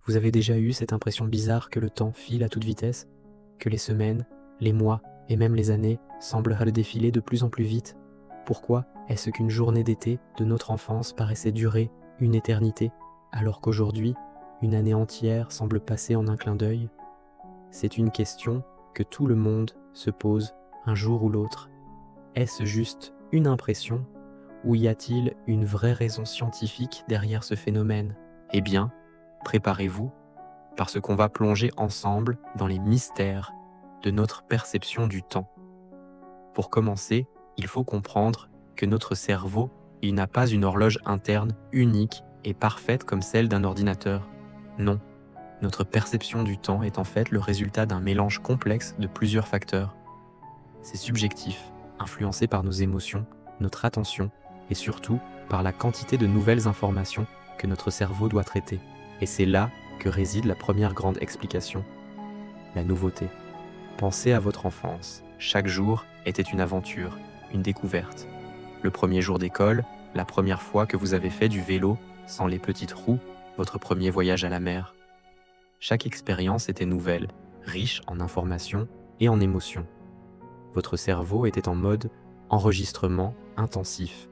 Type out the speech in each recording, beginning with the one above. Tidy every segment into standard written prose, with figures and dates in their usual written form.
Vous avez déjà eu cette impression bizarre que le temps file à toute vitesse, que les semaines, les mois et même les années semblent défiler de plus en plus vite? Pourquoi est-ce qu'une journée d'été de notre enfance paraissait durer une éternité, alors qu'aujourd'hui, une année entière semble passer en un clin d'œil? C'est une question que tout le monde se pose un jour ou l'autre. Est-ce juste une impression ou y a-t-il une vraie raison scientifique derrière ce phénomène? Eh bien, préparez-vous, parce qu'on va plonger ensemble dans les mystères de notre perception du temps. Pour commencer, il faut comprendre que notre cerveau, il n'a pas une horloge interne unique et parfaite comme celle d'un ordinateur. Non, notre perception du temps est en fait le résultat d'un mélange complexe de plusieurs facteurs. C'est subjectif, influencé par nos émotions, notre attention et surtout par la quantité de nouvelles informations que notre cerveau doit traiter. Et c'est là que réside la première grande explication, la nouveauté. Pensez à votre enfance. Chaque jour était une aventure, une découverte. Le premier jour d'école, la première fois que vous avez fait du vélo sans les petites roues, votre premier voyage à la mer. Chaque expérience était nouvelle, riche en informations et en émotions. Votre cerveau était en mode enregistrement intensif.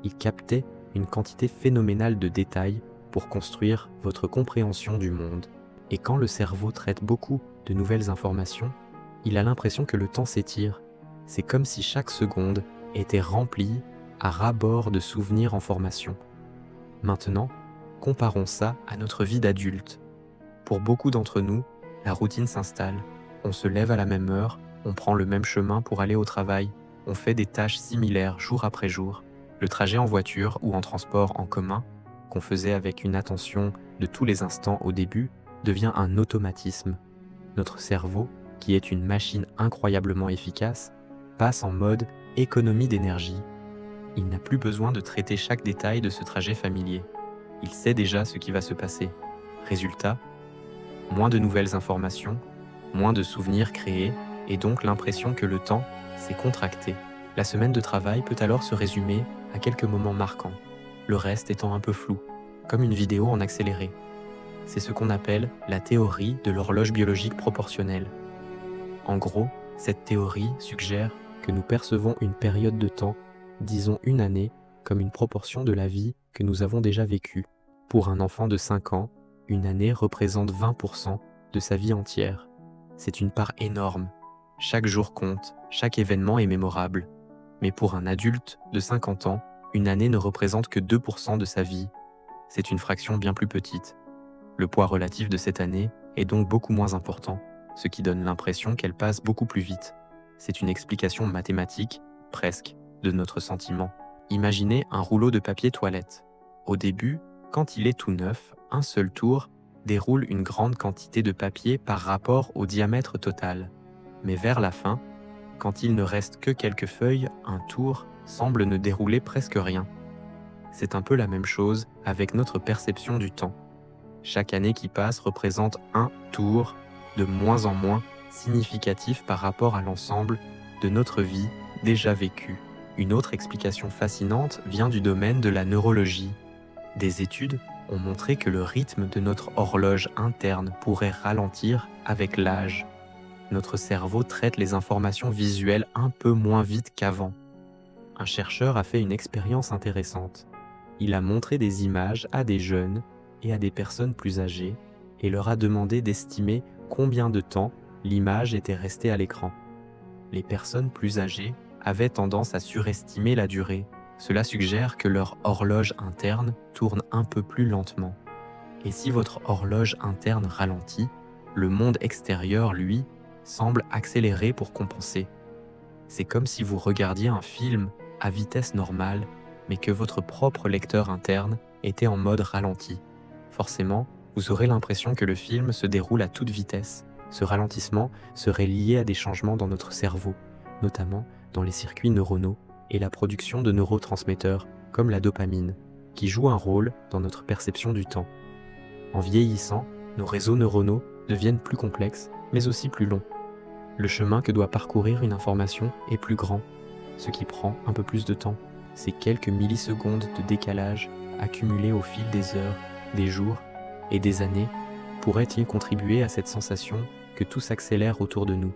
Il captait une quantité phénoménale de détails pour construire votre compréhension du monde. Et quand le cerveau traite beaucoup de nouvelles informations, il a l'impression que le temps s'étire. C'est comme si chaque seconde était remplie à ras-bord de souvenirs en formation. Maintenant, comparons ça à notre vie d'adulte. Pour beaucoup d'entre nous, la routine s'installe. On se lève à la même heure, on prend le même chemin pour aller au travail, on fait des tâches similaires jour après jour. Le trajet en voiture ou en transport en commun, qu'on faisait avec une attention de tous les instants au début, devient un automatisme. Notre cerveau, qui est une machine incroyablement efficace, passe en mode économie d'énergie. Il n'a plus besoin de traiter chaque détail de ce trajet familier. Il sait déjà ce qui va se passer. Résultat, moins de nouvelles informations, moins de souvenirs créés, et donc l'impression que le temps s'est contracté. La semaine de travail peut alors se résumer à quelques moments marquants, le reste étant un peu flou, comme une vidéo en accéléré. C'est ce qu'on appelle la théorie de l'horloge biologique proportionnelle. En gros, cette théorie suggère que nous percevons une période de temps, disons une année, comme une proportion de la vie que nous avons déjà vécue. Pour un enfant de 5 ans, une année représente 20% de sa vie entière. C'est une part énorme. Chaque jour compte, chaque événement est mémorable. Mais pour un adulte de 50 ans, une année ne représente que 2% de sa vie. C'est une fraction bien plus petite. Le poids relatif de cette année est donc beaucoup moins important, ce qui donne l'impression qu'elle passe beaucoup plus vite. C'est une explication mathématique, presque, de notre sentiment. Imaginez un rouleau de papier toilette. Au début, quand il est tout neuf, un seul tour déroule une grande quantité de papier par rapport au diamètre total. Mais vers la fin, quand il ne reste que quelques feuilles, un tour semble ne dérouler presque rien. C'est un peu la même chose avec notre perception du temps. Chaque année qui passe représente un tour de moins en moins significatif par rapport à l'ensemble de notre vie déjà vécue. Une autre explication fascinante vient du domaine de la neurologie. Des études ont montré que le rythme de notre horloge interne pourrait ralentir avec l'âge. Notre cerveau traite les informations visuelles un peu moins vite qu'avant. Un chercheur a fait une expérience intéressante. Il a montré des images à des jeunes et à des personnes plus âgées et leur a demandé d'estimer combien de temps l'image était restée à l'écran. Les personnes plus âgées avaient tendance à surestimer la durée. Cela suggère que leur horloge interne tourne un peu plus lentement. Et si votre horloge interne ralentit, le monde extérieur, lui, semble accélérer pour compenser. C'est comme si vous regardiez un film à vitesse normale, mais que votre propre lecteur interne était en mode ralenti. Forcément, vous aurez l'impression que le film se déroule à toute vitesse. Ce ralentissement serait lié à des changements dans notre cerveau, notamment dans les circuits neuronaux et la production de neurotransmetteurs, comme la dopamine, qui jouent un rôle dans notre perception du temps. En vieillissant, nos réseaux neuronaux deviennent plus complexes, mais aussi plus longs. Le chemin que doit parcourir une information est plus grand, ce qui prend un peu plus de temps. Ces quelques millisecondes de décalage accumulés au fil des heures, des jours et des années pourrait-il contribuer à cette sensation que tout s'accélère autour de nous?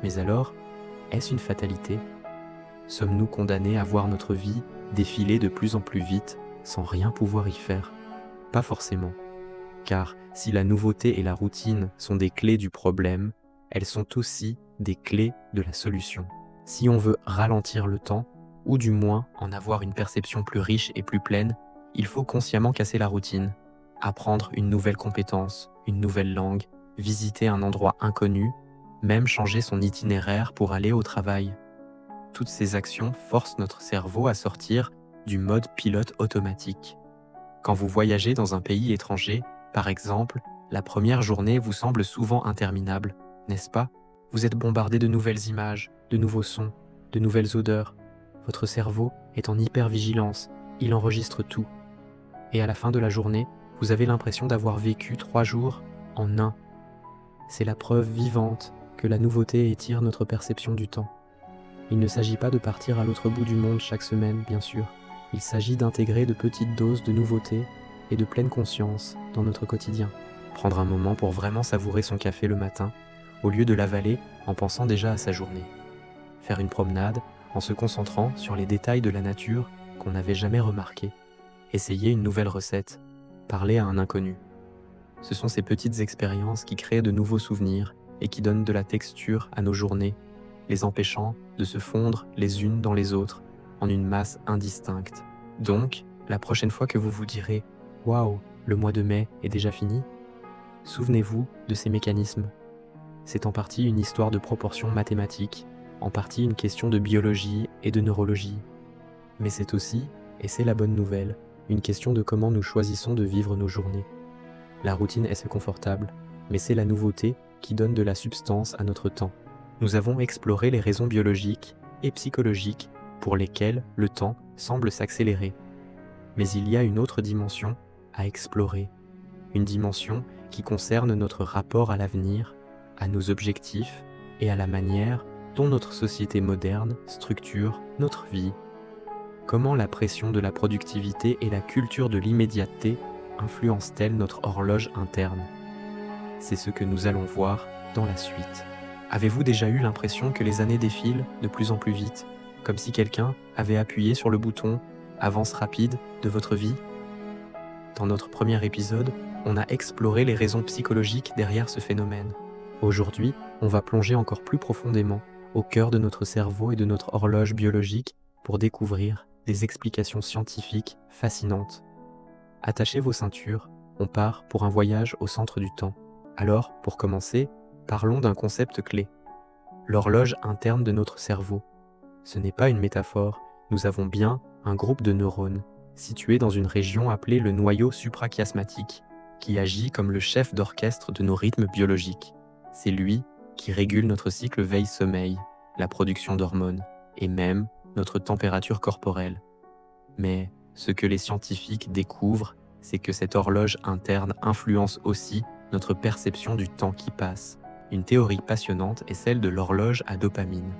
Mais alors, est-ce une fatalité? Sommes-nous condamnés à voir notre vie défiler de plus en plus vite sans rien pouvoir y faire? Pas forcément. Car si la nouveauté et la routine sont des clés du problème, elles sont aussi des clés de la solution. Si on veut ralentir le temps, ou du moins en avoir une perception plus riche et plus pleine, il faut consciemment casser la routine, apprendre une nouvelle compétence, une nouvelle langue, visiter un endroit inconnu, même changer son itinéraire pour aller au travail. Toutes ces actions forcent notre cerveau à sortir du mode pilote automatique. Quand vous voyagez dans un pays étranger, par exemple, la première journée vous semble souvent interminable, n'est-ce pas? Vous êtes bombardé de nouvelles images, de nouveaux sons, de nouvelles odeurs. Votre cerveau est en hypervigilance, il enregistre tout. Et à la fin de la journée, vous avez l'impression d'avoir vécu 3 jours en un. C'est la preuve vivante que la nouveauté étire notre perception du temps. Il ne s'agit pas de partir à l'autre bout du monde chaque semaine, bien sûr. Il s'agit d'intégrer de petites doses de nouveauté et de pleine conscience dans notre quotidien. Prendre un moment pour vraiment savourer son café le matin, au lieu de l'avaler en pensant déjà à sa journée. Faire une promenade en se concentrant sur les détails de la nature qu'on n'avait jamais remarqués. Essayer une nouvelle recette, parler à un inconnu. Ce sont ces petites expériences qui créent de nouveaux souvenirs et qui donnent de la texture à nos journées, les empêchant de se fondre les unes dans les autres en une masse indistincte. Donc, la prochaine fois que vous vous direz « Waouh, le mois de mai est déjà fini », souvenez-vous de ces mécanismes. C'est en partie une histoire de proportions mathématiques, en partie une question de biologie et de neurologie. Mais c'est aussi, et c'est la bonne nouvelle, une question de comment nous choisissons de vivre nos journées. La routine est confortable, mais c'est la nouveauté qui donne de la substance à notre temps. Nous avons exploré les raisons biologiques et psychologiques pour lesquelles le temps semble s'accélérer. Mais il y a une autre dimension à explorer, une dimension qui concerne notre rapport à l'avenir, à nos objectifs et à la manière dont notre société moderne structure notre vie. Comment la pression de la productivité et la culture de l'immédiateté influencent-elles notre horloge interne? C'est ce que nous allons voir dans la suite. Avez-vous déjà eu l'impression que les années défilent de plus en plus vite, comme si quelqu'un avait appuyé sur le bouton « Avance rapide » de votre vie? Dans notre premier épisode, on a exploré les raisons psychologiques derrière ce phénomène. Aujourd'hui, on va plonger encore plus profondément au cœur de notre cerveau et de notre horloge biologique pour découvrir des explications scientifiques fascinantes. Attachez vos ceintures, on part pour un voyage au centre du temps. Alors, pour commencer, parlons d'un concept clé. L'horloge interne de notre cerveau. Ce n'est pas une métaphore, nous avons bien un groupe de neurones, situé dans une région appelée le noyau suprachiasmatique, qui agit comme le chef d'orchestre de nos rythmes biologiques. C'est lui qui régule notre cycle veille-sommeil, la production d'hormones, et même notre température corporelle. Mais ce que les scientifiques découvrent, c'est que cette horloge interne influence aussi notre perception du temps qui passe. Une théorie passionnante est celle de l'horloge à dopamine.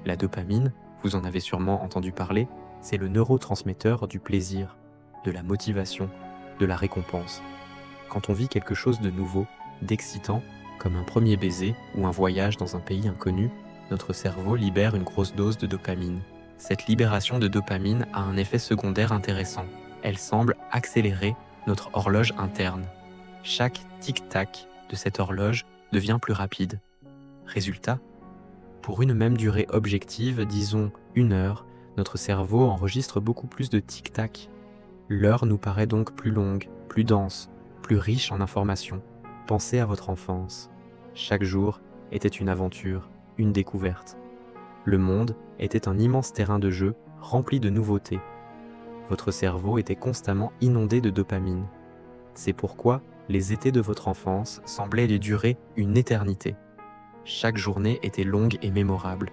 La dopamine, vous en avez sûrement entendu parler, c'est le neurotransmetteur du plaisir, de la motivation, de la récompense. Quand on vit quelque chose de nouveau, d'excitant, comme un premier baiser ou un voyage dans un pays inconnu, notre cerveau libère une grosse dose de dopamine. Cette libération de dopamine a un effet secondaire intéressant. Elle semble accélérer notre horloge interne. Chaque tic-tac de cette horloge devient plus rapide. Résultat, pour une même durée objective, disons 1 heure, notre cerveau enregistre beaucoup plus de tic-tac. L'heure nous paraît donc plus longue, plus dense, plus riche en informations. Pensez à votre enfance. Chaque jour était une aventure, une découverte. Le monde était un immense terrain de jeu rempli de nouveautés. Votre cerveau était constamment inondé de dopamine. C'est pourquoi les étés de votre enfance semblaient lui durer une éternité. Chaque journée était longue et mémorable.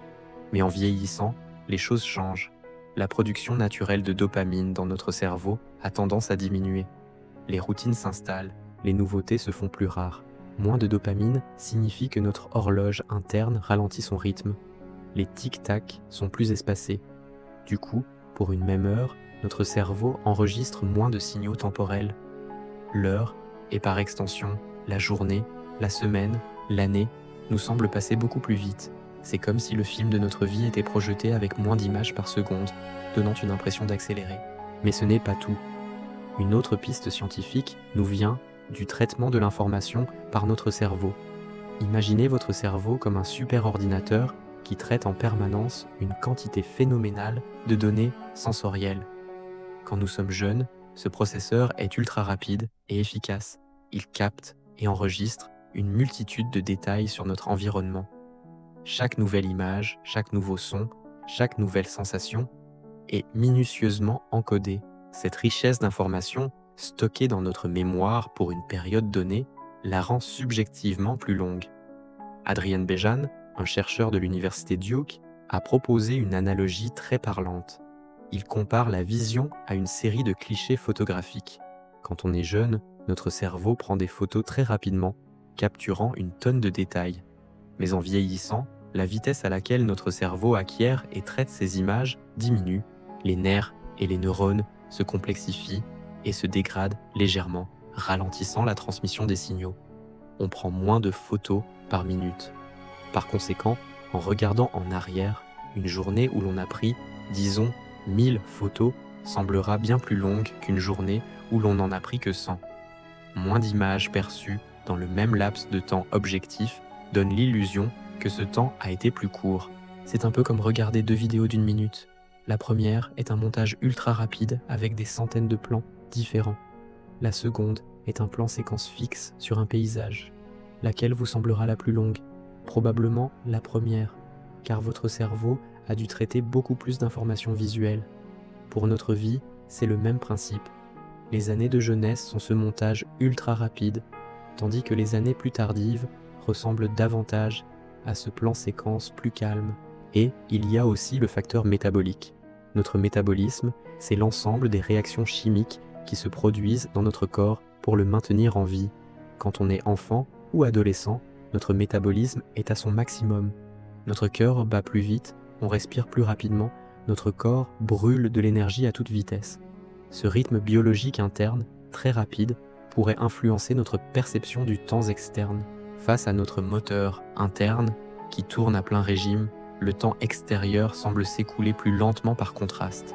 Mais en vieillissant, les choses changent. La production naturelle de dopamine dans notre cerveau a tendance à diminuer. Les routines s'installent, les nouveautés se font plus rares. Moins de dopamine signifie que notre horloge interne ralentit son rythme. Les tic-tac sont plus espacés. Du coup, pour une même heure, notre cerveau enregistre moins de signaux temporels. L'heure, et par extension, La journée, la semaine, l'année nous semblent passer beaucoup plus vite. C'est comme si le film de notre vie était projeté avec moins d'images par seconde, donnant une impression d'accélérer. Mais ce n'est pas tout. Une autre piste scientifique nous vient du traitement de l'information par notre cerveau. Imaginez votre cerveau comme un super ordinateur qui traite en permanence une quantité phénoménale de données sensorielles. Quand nous sommes jeunes, ce processeur est ultra rapide et efficace. Il capte et enregistre une multitude de détails sur notre environnement. Chaque nouvelle image, chaque nouveau son, chaque nouvelle sensation est minutieusement encodée. Cette richesse d'informations, stockée dans notre mémoire pour une période donnée, la rend subjectivement plus longue. Adrian Bejan, un chercheur de l'université Duke, a proposé une analogie très parlante. Il compare la vision à une série de clichés photographiques. Quand on est jeune, notre cerveau prend des photos très rapidement, capturant une tonne de détails. Mais en vieillissant, la vitesse à laquelle notre cerveau acquiert et traite ces images diminue. Les nerfs et les neurones se complexifient et se dégradent légèrement, ralentissant la transmission des signaux. On prend moins de photos par minute. Par conséquent, en regardant en arrière, une journée où l'on a pris, disons, 1000 photos semblera bien plus longue qu'une journée où l'on n'en a pris que 100. Moins d'images perçues dans le même laps de temps objectif donne l'illusion que ce temps a été plus court. C'est un peu comme regarder 2 vidéos d'1 minute. La première est un montage ultra rapide avec des centaines de plans différents. La seconde est un plan séquence fixe sur un paysage. Laquelle vous semblera la plus longue? Probablement la première, car votre cerveau a dû traiter beaucoup plus d'informations visuelles. Pour notre vie, c'est le même principe. Les années de jeunesse sont ce montage ultra rapide, tandis que les années plus tardives ressemblent davantage à ce plan séquence plus calme. Et il y a aussi le facteur métabolique. Notre métabolisme, c'est l'ensemble des réactions chimiques qui se produisent dans notre corps pour le maintenir en vie. Quand on est enfant ou adolescent, notre métabolisme est à son maximum. Notre cœur bat plus vite, on respire plus rapidement, notre corps brûle de l'énergie à toute vitesse. Ce rythme biologique interne, très rapide, pourrait influencer notre perception du temps externe. Face à notre moteur interne, qui tourne à plein régime, le temps extérieur semble s'écouler plus lentement par contraste.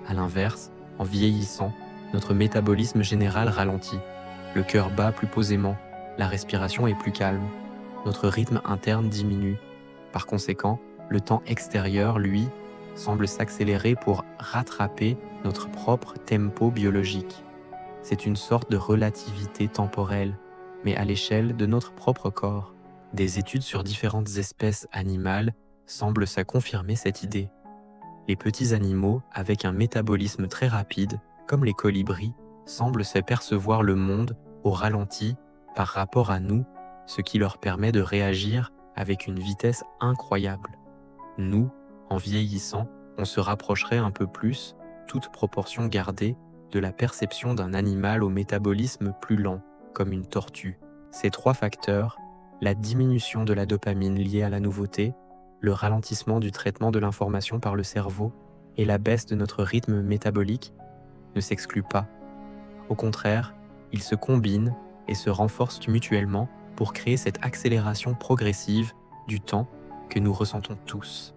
A l'inverse, en vieillissant, notre métabolisme général ralentit. Le cœur bat plus posément, la respiration est plus calme. Notre rythme interne diminue. Par conséquent, le temps extérieur, lui, semble s'accélérer pour rattraper notre propre tempo biologique. C'est une sorte de relativité temporelle, mais à l'échelle de notre propre corps. Des études sur différentes espèces animales semblent ça confirmer cette idée. Les petits animaux, avec un métabolisme très rapide, comme les colibris, semblent se percevoir le monde au ralenti par rapport à nous, ce qui leur permet de réagir avec une vitesse incroyable. Nous, en vieillissant, on se rapprocherait un peu plus, toute proportion gardée, de la perception d'un animal au métabolisme plus lent, comme une tortue. Ces 3 facteurs, la diminution de la dopamine liée à la nouveauté, le ralentissement du traitement de l'information par le cerveau et la baisse de notre rythme métabolique, ne s'excluent pas. Au contraire, ils se combinent et se renforcent mutuellement pour créer cette accélération progressive du temps que nous ressentons tous.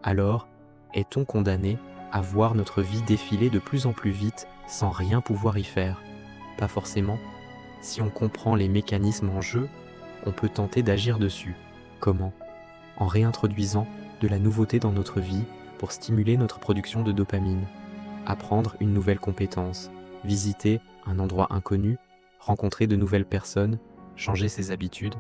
Alors, est-on condamné à voir notre vie défiler de plus en plus vite sans rien pouvoir y faire? Pas forcément. Si on comprend les mécanismes en jeu, on peut tenter d'agir dessus. Comment? En réintroduisant de la nouveauté dans notre vie pour stimuler notre production de dopamine, apprendre une nouvelle compétence, visiter un endroit inconnu, rencontrer de nouvelles personnes, changer ses habitudes.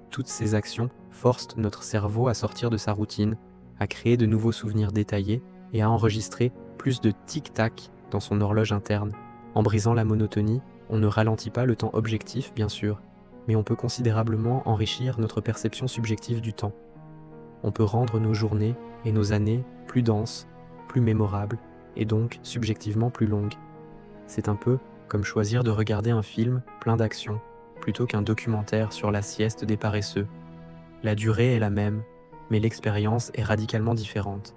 Toutes ces actions forcent notre cerveau à sortir de sa routine, à créer de nouveaux souvenirs détaillés et à enregistrer plus de tic-tac dans son horloge interne. En brisant la monotonie, on ne ralentit pas le temps objectif, bien sûr, mais on peut considérablement enrichir notre perception subjective du temps. On peut rendre nos journées et nos années plus denses, plus mémorables, et donc subjectivement plus longues. C'est un peu comme choisir de regarder un film plein d'action, plutôt qu'un documentaire sur la sieste des paresseux. La durée est la même, mais l'expérience est radicalement différente.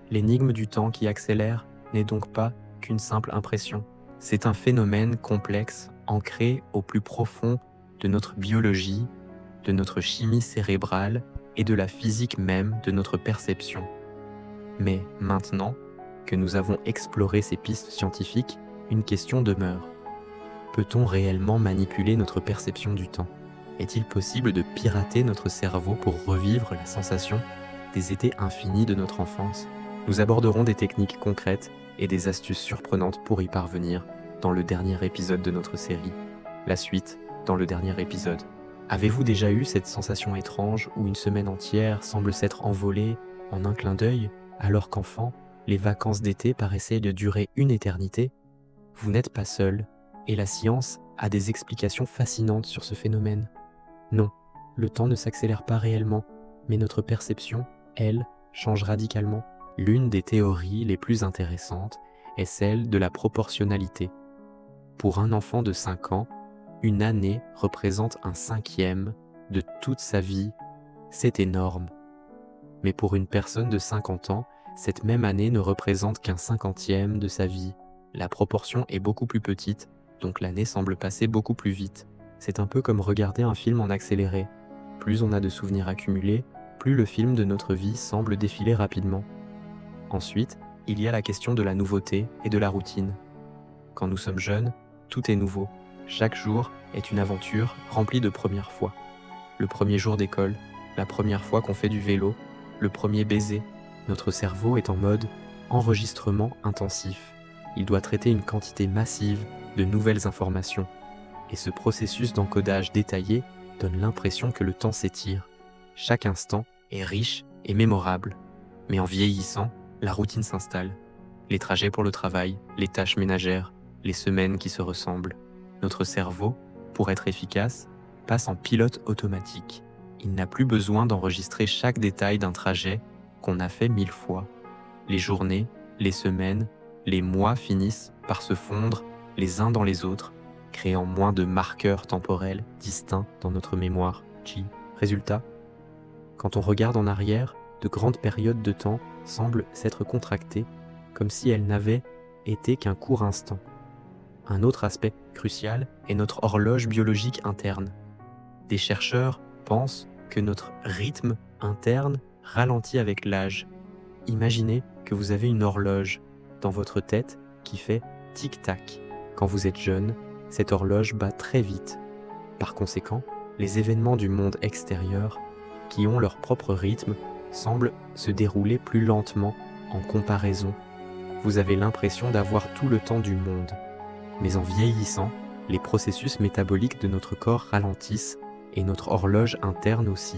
L'énigme du temps qui accélère n'est donc pas qu'une simple impression. C'est un phénomène complexe, ancré au plus profond de notre biologie, de notre chimie cérébrale et de la physique même de notre perception. Mais maintenant que nous avons exploré ces pistes scientifiques, une question demeure. Peut-on réellement manipuler notre perception du temps ? Est-il possible de pirater notre cerveau pour revivre la sensation des étés infinis de notre enfance ? Nous aborderons des techniques concrètes et des astuces surprenantes pour y parvenir dans le dernier épisode de notre série. La suite dans le dernier épisode. Avez-vous déjà eu cette sensation étrange où une semaine entière semble s'être envolée en un clin d'œil, alors qu'enfant, les vacances d'été paraissaient de durer une éternité ? Vous n'êtes pas seul, et la science a des explications fascinantes sur ce phénomène. Non, le temps ne s'accélère pas réellement, mais notre perception, elle, change radicalement. L'une des théories les plus intéressantes est celle de la proportionnalité. Pour un enfant de 5 ans, une année représente un cinquième de toute sa vie. C'est énorme. Mais pour une personne de 50 ans, cette même année ne représente qu'un cinquantième de sa vie. La proportion est beaucoup plus petite, donc l'année semble passer beaucoup plus vite. C'est un peu comme regarder un film en accéléré. Plus on a de souvenirs accumulés, plus le film de notre vie semble défiler rapidement. Ensuite, il y a la question de la nouveauté et de la routine. Quand nous sommes jeunes, tout est nouveau. Chaque jour est une aventure remplie de premières fois. Le premier jour d'école, la première fois qu'on fait du vélo, le premier baiser. Notre cerveau est en mode enregistrement intensif. Il doit traiter une quantité massive de nouvelles informations. Et ce processus d'encodage détaillé donne l'impression que le temps s'étire. Chaque instant est riche et mémorable. Mais en vieillissant, la routine s'installe. Les trajets pour le travail, les tâches ménagères, les semaines qui se ressemblent. Notre cerveau, pour être efficace, passe en pilote automatique. Il n'a plus besoin d'enregistrer chaque détail d'un trajet qu'on a fait 1000 fois. Les journées, les semaines, les mois finissent par se fondre les uns dans les autres, créant moins de marqueurs temporels distincts dans notre mémoire. Résultat, quand on regarde en arrière, de grandes périodes de temps semblent s'être contractées, comme si elles n'avaient été qu'un court instant. Un autre aspect crucial est notre horloge biologique interne. Des chercheurs pensent que notre rythme interne ralentit avec l'âge. Imaginez que vous avez une horloge dans votre tête qui fait tic-tac. Quand vous êtes jeune, cette horloge bat très vite. Par conséquent, les événements du monde extérieur, qui ont leur propre rythme, semblent se dérouler plus lentement en comparaison. Vous avez l'impression d'avoir tout le temps du monde. Mais en vieillissant, les processus métaboliques de notre corps ralentissent et notre horloge interne aussi.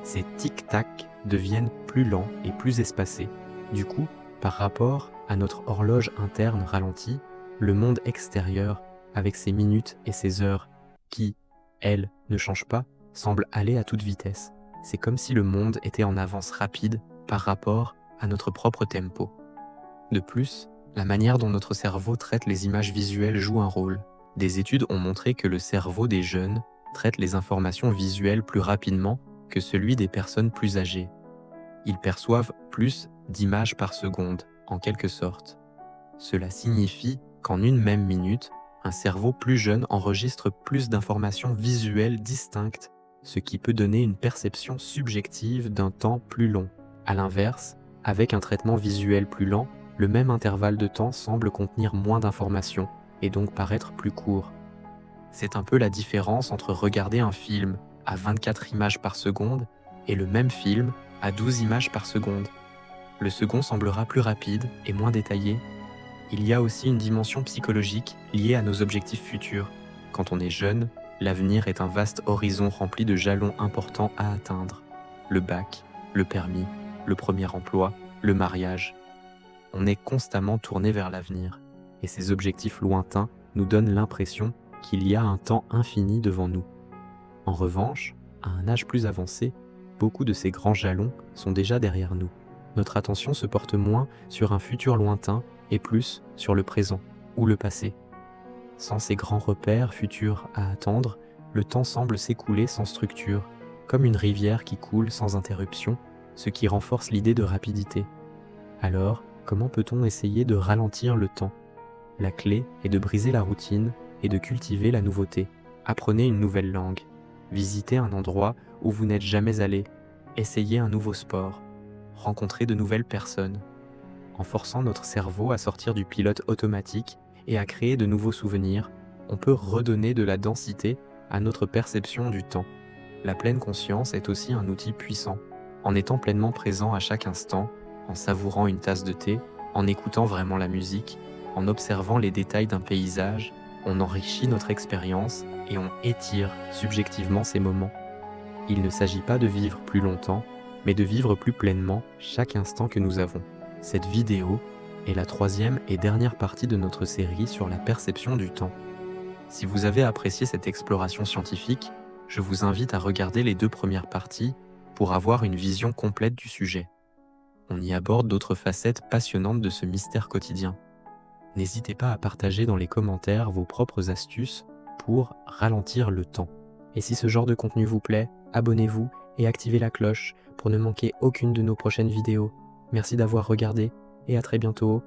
Ces tic-tac deviennent plus lents et plus espacés. Du coup, par rapport à notre horloge interne ralentie, le monde extérieur, avec ses minutes et ses heures, qui, elles, ne changent pas, semble aller à toute vitesse. C'est comme si le monde était en avance rapide par rapport à notre propre tempo. De plus, la manière dont notre cerveau traite les images visuelles joue un rôle. Des études ont montré que le cerveau des jeunes traite les informations visuelles plus rapidement que celui des personnes plus âgées. Ils perçoivent plus d'images par seconde, en quelque sorte. Cela signifie qu'en une même minute, un cerveau plus jeune enregistre plus d'informations visuelles distinctes, ce qui peut donner une perception subjective d'un temps plus long. À l'inverse, avec un traitement visuel plus lent, le même intervalle de temps semble contenir moins d'informations et donc paraître plus court. C'est un peu la différence entre regarder un film à 24 images par seconde et le même film à 12 images par seconde. Le second semblera plus rapide et moins détaillé. Il y a aussi une dimension psychologique liée à nos objectifs futurs. Quand on est jeune, l'avenir est un vaste horizon rempli de jalons importants à atteindre. Le bac, le permis, le premier emploi, le mariage. On est constamment tourné vers l'avenir, et ces objectifs lointains nous donnent l'impression qu'il y a un temps infini devant nous. En revanche, à un âge plus avancé, beaucoup de ces grands jalons sont déjà derrière nous. Notre attention se porte moins sur un futur lointain et plus sur le présent ou le passé. Sans ces grands repères futurs à attendre, le temps semble s'écouler sans structure, comme une rivière qui coule sans interruption, ce qui renforce l'idée de rapidité. Alors, comment peut-on essayer de ralentir le temps ? La clé est de briser la routine et de cultiver la nouveauté. Apprenez une nouvelle langue, visitez un endroit où vous n'êtes jamais allé, essayez un nouveau sport, rencontrez de nouvelles personnes. En forçant notre cerveau à sortir du pilote automatique et à créer de nouveaux souvenirs, on peut redonner de la densité à notre perception du temps. La pleine conscience est aussi un outil puissant. En étant pleinement présent à chaque instant, en savourant une tasse de thé, en écoutant vraiment la musique, en observant les détails d'un paysage, on enrichit notre expérience et on étire subjectivement ces moments. Il ne s'agit pas de vivre plus longtemps, mais de vivre plus pleinement chaque instant que nous avons. Cette vidéo est la troisième et dernière partie de notre série sur la perception du temps. Si vous avez apprécié cette exploration scientifique, je vous invite à regarder les 2 premières parties pour avoir une vision complète du sujet. On y aborde d'autres facettes passionnantes de ce mystère quotidien. N'hésitez pas à partager dans les commentaires vos propres astuces pour ralentir le temps. Et si ce genre de contenu vous plaît, abonnez-vous et activez la cloche pour ne manquer aucune de nos prochaines vidéos. Merci d'avoir regardé et à très bientôt.